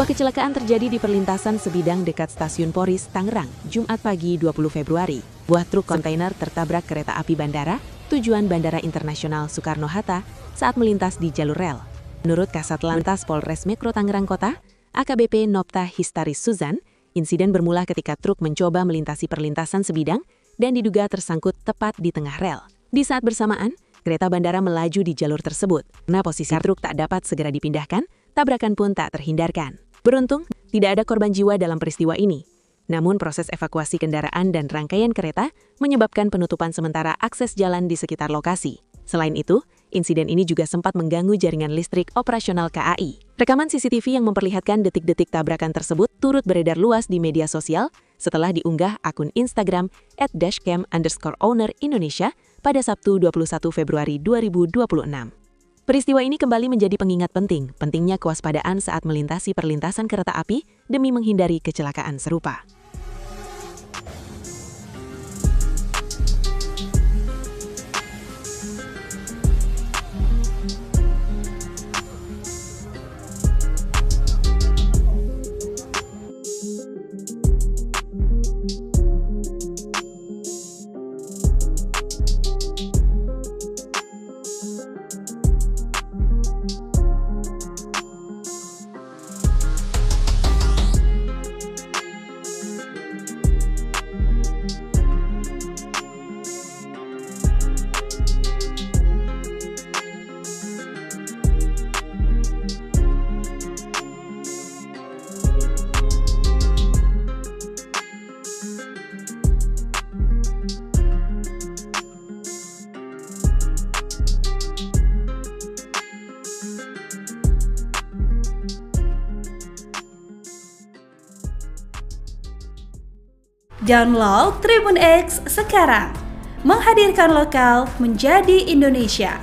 Sebuah kecelakaan terjadi di perlintasan sebidang dekat stasiun Poris, Tangerang, Jumat pagi 20 Februari. Buah truk kontainer tertabrak kereta api bandara tujuan Bandara Internasional Soekarno-Hatta saat melintas di jalur rel. Menurut Kasat Lantas Polres Metro Tangerang Kota, AKBP Nopta Histaris Suzan, insiden bermula ketika truk mencoba melintasi perlintasan sebidang dan diduga tersangkut tepat di tengah rel. Di saat bersamaan, kereta bandara melaju di jalur tersebut. Karena posisi truk tak dapat segera dipindahkan, tabrakan pun tak terhindarkan. Beruntung, tidak ada korban jiwa dalam peristiwa ini. Namun proses evakuasi kendaraan dan rangkaian kereta menyebabkan penutupan sementara akses jalan di sekitar lokasi. Selain itu, insiden ini juga sempat mengganggu jaringan listrik operasional KAI. Rekaman CCTV yang memperlihatkan detik-detik tabrakan tersebut turut beredar luas di media sosial setelah diunggah akun Instagram @dashcam_owner Indonesia pada Sabtu 21 Februari 2026. Peristiwa ini kembali menjadi pengingat pentingnya kewaspadaan saat melintasi perlintasan kereta api demi menghindari kecelakaan serupa. Download Tribun X sekarang, menghadirkan lokal menjadi Indonesia.